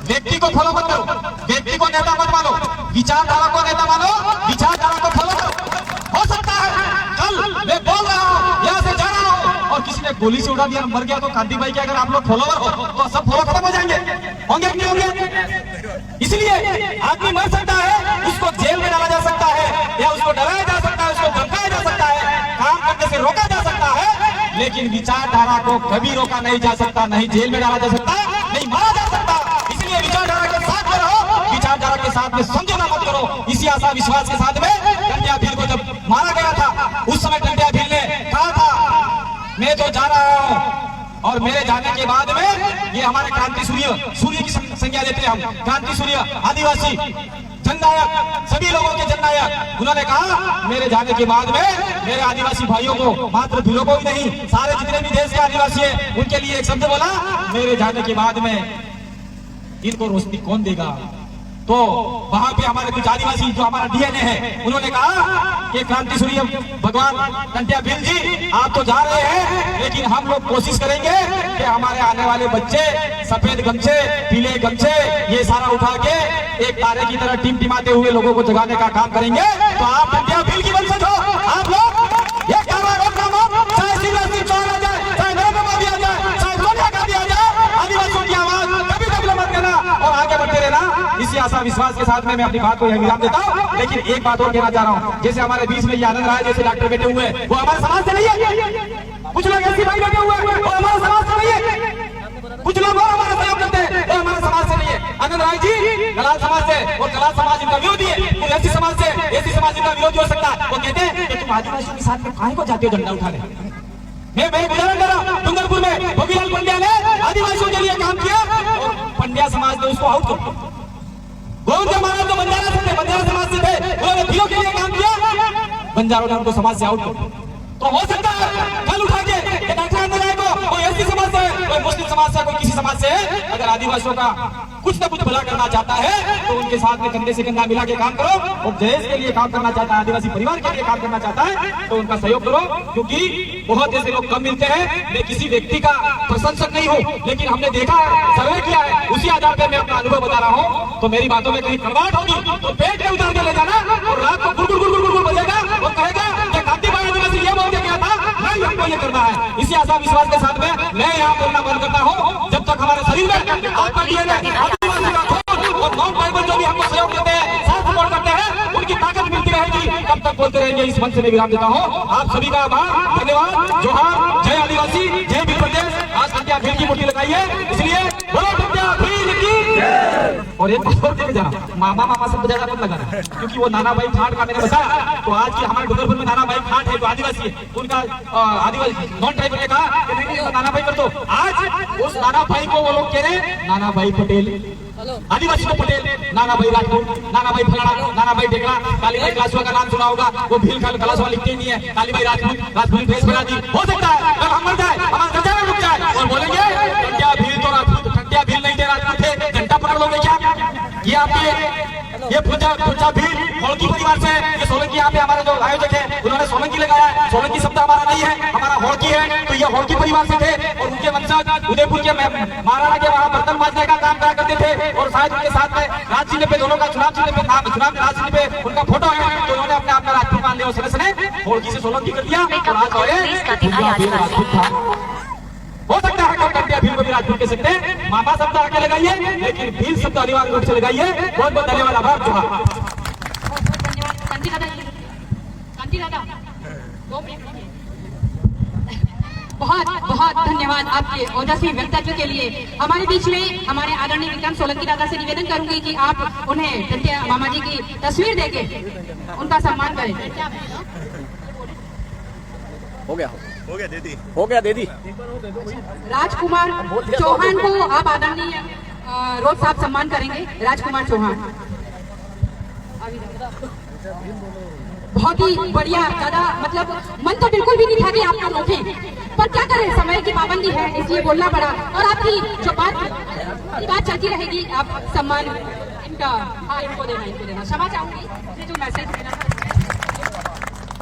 व्यक्ति को फॉलो मत करो, व्यक्ति को नेता मत मानो, विचारधारा को नेता मानो, विचारधारा को फॉलो करो। हो सकता है कल मैं बोल रहा हूं, यहां से जा रहा हूं और किसी ने गोली से उड़ा दिया, मर गया, तो कांति भाई के अगर आप लोग फॉलोवर हो तो सब फॉलो खत्म हो जाएंगे, होंगे कि नहीं होंगे? इसलिए आदमी मर सकता है, उसको जेल में डाला जा सकता है या उसको डराया जा सकता है, उसको धमकाया जा सकता है, काम करने से रोका जा सकता है, लेकिन विचारधारा को कभी रोका नहीं जा सकता, नहीं जेल में डाला जा सकता, नहीं मारा जा सकता। इसलिए विचारधारा के साथ में रहो, विचारधारा के साथ में समझौता मत करो। इसी आशा विश्वास के साथ में टंटिया भील को जब मारा गया था उस समय टंटिया भील ने कहा था मैं तो जा रहा हूं और मेरे जाने के बाद में ये हमारे क्रांति सूर्य की संज्ञा देते हैं हम, क्रांति सूर्य आदिवासी जननायक, सभी लोगों के जननायक। उन्होंने कहा मेरे जाने के बाद में मेरे आदिवासी भाइयों को, मात्र भीलों को ही नहीं, सारे जितने भी देश के आदिवासी हैं उनके लिए एक शब्द बोला, मेरे जाने के बाद में इनको रोशनी कौन देगा? तो वहां पे हमारे कुछ आदिवासी जो हमारा DNA है उन्होंने कहा कि क्रांति सूर्य भगवान टंटिया भील जी आप तो जा रहे हैं, लेकिन हम लोग कोशिश करेंगे कि हमारे आने वाले बच्चे सफेद गमछे, पीले गमछे ये सारा उठा के एक तारे की तरह टिमटिमाते हुए लोगों को जगाने का काम करेंगे। तो आप टंटिया भील की वंशज हो, आप लोग ये काम हो, चाहे शिवराज सिंह चौहान आ जाए, चाहे नरेंद्र मोदी आ जाए, चाहे सोनिया गांधी आ जाए, आदिवासियों की आवाज कभी मत देना और आगे बढ़ते रहना। इसी आशा विश्वास के साथ में मैं अपनी बात को विराम देता हूँ। लेकिन एक बात और कहना चाह रहा हूँ, जैसे हमारे बीच में ये आनंद राय जैसे डॉक्टर बैठे हुए हैं, वो हमारे समाज से नहीं है। कुछ लोग ऐसे भाई बैठे हुए हैं, वो हमारे समाज से नहीं है। कुछ लोग और हमारा सहयोग करते हैं, वो हमारे समाज से नहीं है। आनंद राय जी कलाल समाज से, और कलाल समाज इनका विरोधी है। एसी समाज से, एसी समाज इनका विरोधी हो सकता है। वो कहते हैं कि तुम आदिवासियों के साथ में काहे को जाते हो झंडा उठाने। मैं उदाहरण दे रहा हूँ, डूंगरपुर में भोगीलाल पंड्या ने आदिवासियों के लिए काम किया और पंड्या समाज ने उसको आउट कर दिया। गोविंद महाराज तो बंजारा समाज से थे, उन्होंने भीलों के लिए काम किया, बंजारों ने उनको समाज से आउट कर दिया। तो हो सकता है कल उठा के डॉक्टर आनंद राय को कोई एससी समाज से, कोई मुस्लिम समाज से, कोई किसी समाज से अगर आदिवासियों का कुछ न कुछ भला करना चाहता है तो उनके साथ में कंधे से कंधा मिला के काम करो। और देश के लिए काम करना चाहता है, आदिवासी परिवार के लिए काम करना चाहता है तो उनका सहयोग करो। क्योंकि बहुत ऐसे लोग कम मिलते हैं। मैं किसी व्यक्ति का प्रशंसक नहीं हूँ, लेकिन हमने देखा है, सर्वे किया है, उसी आधार पर मैं अपना अनुभव बता रहा हूँ। तो मेरी बातों में कहीं कड़वाहट होगी तो पेट में उतार के ले जाना और रात को गुड़ बजेगा और कहेगा कि कांति भाई आदिवासी ये बोल के गया था, नहीं हमको ये करना है। इसी आशा विश्वास के साथ में मैं यहाँ बोलना बंद करता हूँ। जब तक हमारे शरीर में आपका डीएनए और नॉन ट्राइबल जो भी हमको सहयोग करते हैं, साथ सपोर्ट करते हैं, उनकी ताकत मिलती रहेगी, तब तक बोलते रहेंगे। इस मंच से मैं विराम देता हूँ। आप सभी का आभार, धन्यवाद, जोहार, जय आदिवासी, जय भील प्रदेश। आज टंट्या भील की मूर्ति लगाई है, इसलिए बोलो टंट्या भील की। और एक बात और देख जाना, मामा सब ज्यादा मत लगाना, क्योंकि वो नाना भाई ठाट का मैंने बताया। तो आज की हमारे डूंगरपुर में नाना भाई ठाट है जो आदिवासी है, उनका आदिवासी नॉन ट्राइबल ने कहा कि नहीं नाना भाई कर दो। आज उस नाना भाई को वो लोग कह रहे हैं नाना भाई पटेल, आदिवासी को पटेल, नाना भाई राजपूत, नाना भाई फलाना, नाना भाई ढेकड़ा। काली भाई कलासवा का नाम सुना होगा, वो भील कलासवा लिखते ही नहीं है, काली भाई राजपूत ड्रेस बना दी। हो सकता है कल हम मर जाए, हमारा दर्जा रुक जाए और बोलेंगे टंट्या भील तो राजपूत, टंट्या भील नहीं थे, राजपूत थे, घंटा पकड़ लोगे क्या? ये आपकी ये फुचा भील होलकी परिवार से, ये सोलंकी यहाँ पे हमारे जो आयोजक है उन्होंने सोलंकी लगाया है। सोलंकी शब्द हमारा नहीं है, हमारा होलकी है। तो ये होलकी परिवार से थे और उनके वंशज उदयपुर के महाराणा के वहाँ बर्तन मांजने का काम करा करते थे। और शायद उनके साथ में राज चिन्ह पे दोनों का चुनाव चिन्ह पे राज चिन्ह पे उनका फोटो है, तो उन्होंने अपने आप में राजपूत मान लिया। उस सदस्य ने होलकी से सोलंकी कर दिया और आज राजपूत था। हो सकता है टंट्या भील को भी राजपूत कह सकते हैं। मामा शब्द आगे लगाइए, लेकिन भील शब्द अनिवार्य रूप से लगाइए। बहुत बहुत धन्यवाद, आभार, जोहार। बहुत बहुत धन्यवाद आपके ओजस्वी वक्तव्य के लिए। हमारे बीच में हमारे आदरणीय विक्रम सोलंकी दादा से निवेदन करूंगी कि आप उन्हें टंट्या मामा जी की तस्वीर देके उनका सम्मान करें। हो गया दे दी। राजकुमार चौहान को आप आदरणीय रोज साहब सम्मान करेंगे। राजकुमार चौहान बहुत ही बढ़िया दादा, मतलब मन तो बिल्कुल भी नहीं था कि आपको रोकें, पर क्या करें, समय की पाबंदी है इसलिए बोलना पड़ा। और आपकी जो बात चलती रहेगी, आप सम्मान इनका इनको देना क्षमा चाहूंगी। ये जो मैसेज देना था,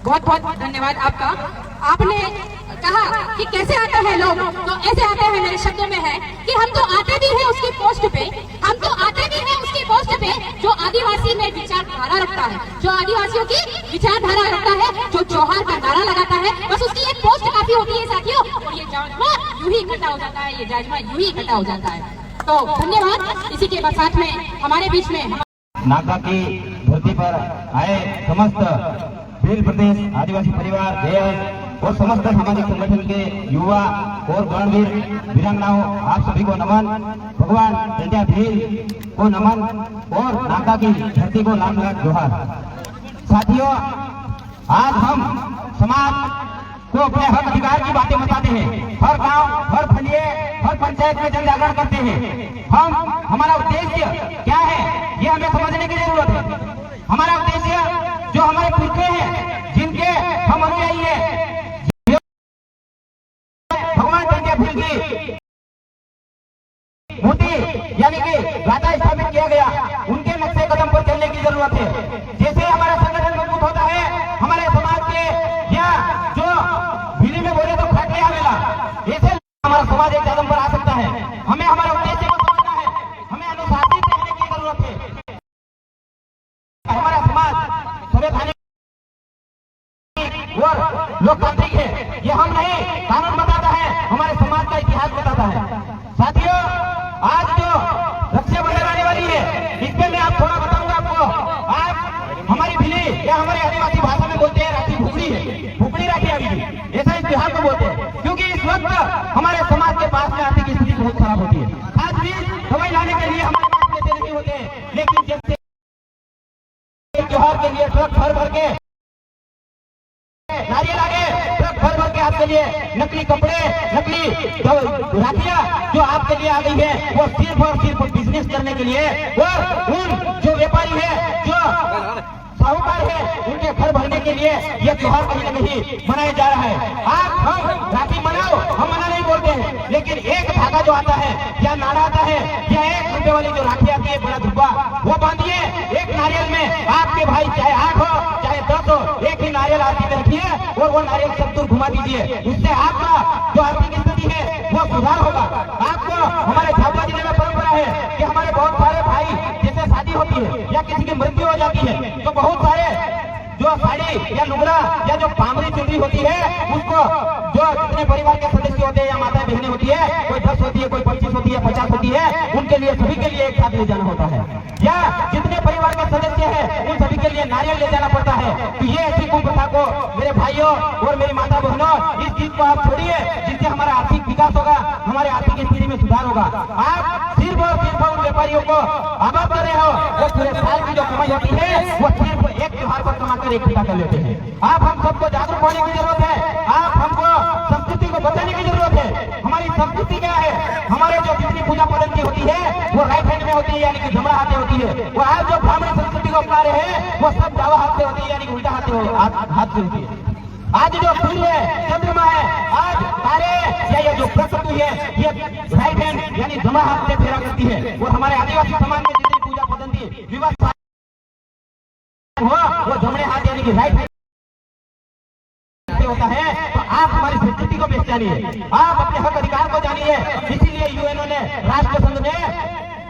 बहुत बहुत धन्यवाद आपका। आपने कहा कि कैसे आते हैं लोग, तो ऐसे आते हैं, मेरे शब्दों में है कि हम तो आते भी हैं उसकी पोस्ट पे, हम तो आते भी हैं उसकी पोस्ट पे जो आदिवासी में विचारधारा रखता है, जो आदिवासियों की विचारधारा रखता है, जो जोहार का नारा लगाता है, बस उसकी एक पोस्ट काफी होती है साथियों। और ये जाजमा यूं ही इकट्ठा हो जाता है, ये जाजमा यूं ही इकट्ठा हो जाता है। तो धन्यवाद। इसी के साथ में हमारे बीच में नाका की धरती पर आए समस्त भील प्रदेश आदिवासी परिवार और समस्त सामाजिक संगठन के युवा और गणवीर वीरांगनाओं, आप सभी को नमन। भगवान टंट्या भील को नमन और नाका की धरती को लाख लाख जोहार। साथियों, आज हम समाज को अपने हक अधिकार की बातें बताते हैं। हर गांव, हर फलिए, हर पंचायत में जन जागरण करते हैं। हमारा उद्देश्य क्या है ये हमें समझने की जरूरत है। हमारा उद्देश्य जो हमारे पुरखे हैं, जिनके हम अनुयायी हैं, भगवान टंट्या भील की मूर्ति यानी कि राजा स्थापित किया गया, उनके नक्शे कदम पर चलने की जरूरत है। जैसे हमारा संगठन मजबूत होता है, हमारे समाज के या जो भीली में बोले तो खटले आवेला, ऐसे हमारा समाज एक कदम पर आ सकता है। हमें हमारा उद्देश्य समझना है, हमें अनुशासित रहने की जरूरत है। हमारा समाज संवैधानिक और लोकतांत्रिक है, ये हम नहीं कानून बताता है, हमारे समाज का इतिहास बताता है। साथियों, आज जो रक्षाबंधन आने वाली है, इसमें मैं आप थोड़ा में आर्थिक स्थिति बहुत खराब होती है। आज भी दवाई लाने के लिए हमारे पास पैसे नहीं होते, लेकिन जैसे त्योहार के लिए ट्रक भर भर के नारियल आगे, ट्रक भर भर के आपके लिए नकली कपड़े, नकली राखियां जो आपके लिए आ गई है, वो सिर्फ और सिर्फ बिजनेस करने के लिए और उन जो व्यापारी है, जो साहूकार है, उनके घर भरने के लिए यह त्योहार कहीं न कहीं मनाया जा रहा है। आप हम राखी मनाओ, हम मना नहीं बोलते हैं, लेकिन एक धागा जो आता है या नाड़ा आता है या 1 रुपए वाली जो राखी आती है बड़ा धब्बा, वो बांधिए एक नारियल में। आपके भाई चाहे 8 हो चाहे 10 हो, एक ही नारियल आरती में रखिए और वो नारियल सब दूर घुमा दीजिए। उससे आपका जो आर्थिक स्थिति है वो सुधार होगा। आपको हमारे झाबुआ जिले में परंपरा है कि हमारे बहुत सारे भाई जैसे शादी होती है या किसी की मृत्यु हो जाती है तो बहुत सारे जो साड़ी या लुगड़ा या जो पामरी चुनरी होती है उसको जो जितने परिवार के सदस्य होते हैं या माता बहनें होती है, कोई 10 होती है, कोई 25 होती है, 50 होती है, उनके लिए सभी के लिए एक साथ ले जाना होता है। या जितने परिवार के सदस्य हैं उन सभी के लिए नारियल ले जाना पड़ता है। तो ये ऐसी कुप्रथा को मेरे भाइयों और मेरी माता बहनों, इस चीज को आप छोड़िए, जिससे हमारा आर्थिक विकास होगा, हमारे आर्थिक स्थिति में सुधार होगा। आप सिर्फ और सिर्फ उन व्यापारियों को आबाद कर रहे हो, वो पूरे साल की जो कमाई होती है वो सिर्फ एक त्योहार पर कमाकर इकट्ठा कर लेते हैं। आप हम सबको जागरूक होने की जरूरत है। आप हमको संस्कृति को बताने की जरूरत है। हमारी संस्कृति क्या है? हमारे जो जितनी पूजा पद्धति होती है वो राइट हैंड में होती है, यानी कि जमड़ा हाथ में होती है। वो आज जो ब्राह्मण संस्कृति को अपना रहे हैं वो सब दावा हाथ से होती है, यानी कि उल्टा हाथ से होती है। आज जो सूर्य है, चंद्रमा है, आज तारे या ये जो प्रकृति है, ये राइट हैंड यानी जमा हाथ से फेरा करती है। और हमारे आदिवासी समाज में जितनी पूजा पद्धति व्यवस्था वो जमणे हाथ यानी कि राइट हैंड होता है। तो आप हमारी संस्कृति को पहचानिए, आप अपने हक अधिकार को जानिए। इसीलिए यूएनओ ने राष्ट्र संघ ने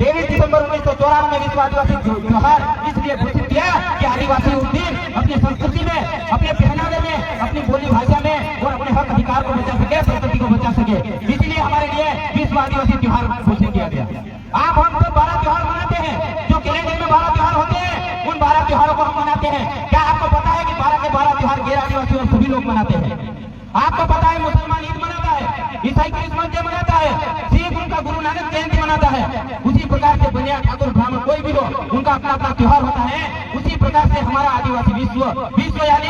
23 दिसंबर 1994 में विश्व आदिवासी त्योहार इसलिए घोषित किया कि आदिवासी उस दिन अपनी संस्कृति में, अपने पहनावे में, अपनी बोली भाषा में और अपने हक अधिकार को बचा सके, प्रकृति को बचा सके। इसलिए हमारे लिए विश्व आदिवासी त्योहार घोषित किया गया। आप हम सब 12 त्योहार मनाते हैं, जो कैलेंडर में 12 त्योहार होते हैं, उन 12 त्योहारों को हम मनाते हैं। क्या आपको पता है कि 12 के 12 त्योहार गैर आदिवासी और सभी लोग मनाते हैं? आपको पता है मुसलमान ईद मनाता है, ईसाई क्रिसमस डे मनाता है, सिख उनका गुरु नानक जयंती मनाता है। उसी प्रकार से बनिया ठाकुर ब्राह्मण कोई भी हो, उनका अपना अपना त्योहार होता है। उसी प्रकार से हमारा आदिवासी विश्व यानी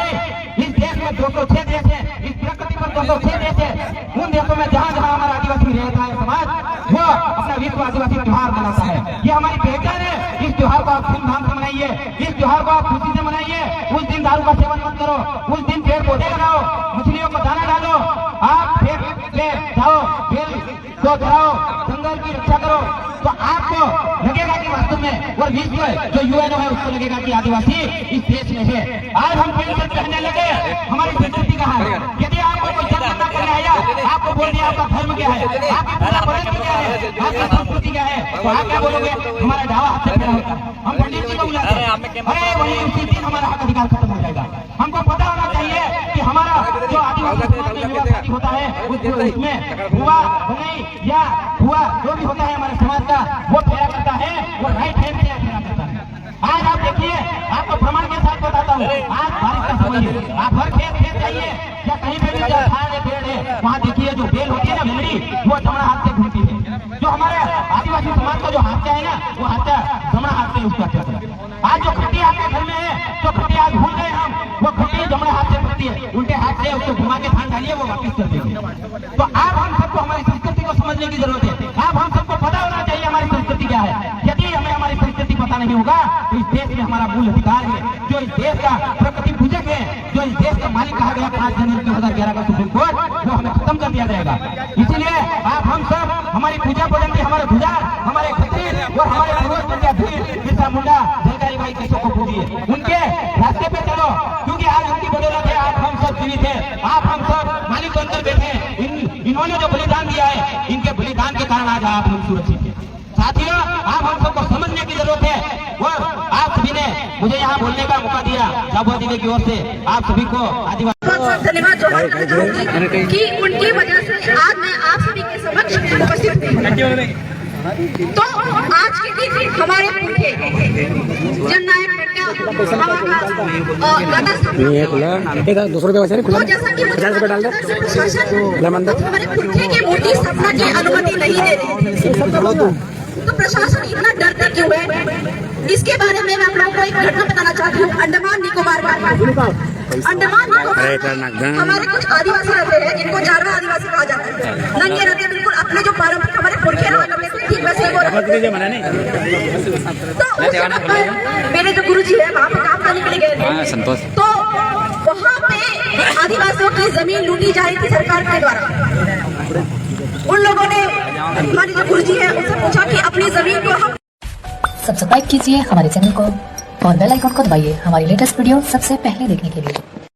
इस देश में 206 देश है, इस प्रकृति पर 206 देश है। उन देशों में जहाँ जहाँ हमारा आदिवासी रहता है समाज, वो अपना विश्व आदिवासी त्योहार मनाता है। ये हमारी पहचान है। इस त्योहार को आप धूमधाम से मनाइए, इस त्योहार को आप खुशी से मनाइए। उस दिन दारू का सेवन मत करो, उस दिन पेड़ पौधे लगाओ, मछलियों को दाना डालो, आप पेड़ पे जाओ, पेड़ को चढ़ाओ, जंगल की रक्षा करो। तो आपको लगेगा कि वास्तव में और विश्व जो यूएनओ है उसको लगेगा कि आदिवासी इस देश में है। आज हम पेड़ से कहने लगे हमारी संस्कृति कहाँ है? यदि आपको कोई जन्म करने आया, आपको बोल दिया आपका धर्म क्या है, आपकी पूजा पद्धति क्या है, आपकी संस्कृति क्या है, तो आप क्या बोलोगे? हमारा दावा हाथ से फेरा होता है, हम पंडित जी को बुलाते हैं, अरे वही उसी दिन हमारा हक अधिकार खत्म हो जाएगा। हमको पता होना चाहिए कि हमारा जो आदिवासी समाज में विवाह शादी होता है उसमें हुआ नहीं या हुआ जो भी होता है हमारे समाज का, वो फेरा करता है, वो राइट हैंड से फेरा करता है। आज आप देखिए, आपको प्रमाण के साथ बताता हूँ, आज बारिश का समय है, आप हर खेत जाइए या कहीं पे भी पेड़ है, वहाँ देखिए जो बेल होती है ना भेड़ी, वो जमड़ा हाथ से घूमती है। जो हमारे आदिवासी समाज का जो हाथचा है ना, वो हाथचा जमड़ा हाथ से उसका चलता है। आज जो खट्टी आपके घर में है, जो खट्टी आज भूल गए हम, वो खट्टी जमड़ा हाथ से पड़ती है, उल्टे हाथ से उसको घुमा के धान डालिए, वो वापिस कर देंगे। तो आप हम सबको हमारी संस्कृति को समझने की जरूरत है। आप हम सबको पता होना चाहिए हमारी संस्कृति क्या है। यदि हमें हमारी संस्कृति पता नहीं होगा तो इस देश में हमारा मूल अधिकार है, जो इस देश का प्रकृति पूजक है, जो इस देश का मालिक कहा गया 5 जनवरी 2011 का सुप्रीम कोर्ट, वो हमें खत्म कर दिया जाएगा। इसीलिए आप हम सब हमारी पूजा पद्धति, हमारे गुजार, हमारे खत्रीर और हमारे पूर्वज पंजाब भीड़, बिरसा मुंडा, झलकारी बाई केशव को पूजिए, उनके रास्ते पे चलो, क्योंकि आज उनकी बदौलत है आप हम सब जीवित है, आप हम सब मालिक बनकर बैठे हैं। इन्होंने जो बलिदान दिया है, इनके बलिदान के कारण आज आप हम सुरक्षित हैं। साथियों, आप हम सबको समझने की जरूरत है और आप सभी ने मुझे यहाँ बोलने का मौका दिया। झाबुआ जिले की ओर से आप सभी को आदिवासी बहुत धन्यवाद जोहार करना चाहूंगी कि उनकी वजह से आज मैं आप सभी के समक्ष उपस्थित हूँ। तो आज के दिन हमारे पुरखे जननायक प्रज्ञा तो जैसा कि प्रशासन हमारे पुरखे की मूर्ति स्थापना की अनुमति नहीं दे रही, तो प्रशासन इतना डरता क्यों है? इसके बारे में मैं आप लोगों को एक घटना बताना चाहती हूँ। अंडमान निकोबार का अंडमान निकोबार हमारे कुछ आदिवासी रहते हैं जिनको जारवा आदिवासी कहा जाता है। नंगे रहते हैं बिल्कुल, अपने जो पारंपरिक हमारे पुरखे हैं ठीक वैसे ही वो रहते हैं। तो उस जगह पर मेरे जो गुरुजी है वहाँ पे काम करने के लिए गए थे, तो वहाँ पे आदिवासियों की जमीन लूटी जा रही थी सरकार के द्वारा। उन लोगों ने हमारे जो गुरुजी है उनसे पूछा कि अपनी जमीन को हम सब्सक्राइब कीजिए हमारे चैनल को और बेल आइकन को दबाइए हमारी लेटेस्ट वीडियो सबसे पहले देखने के लिए।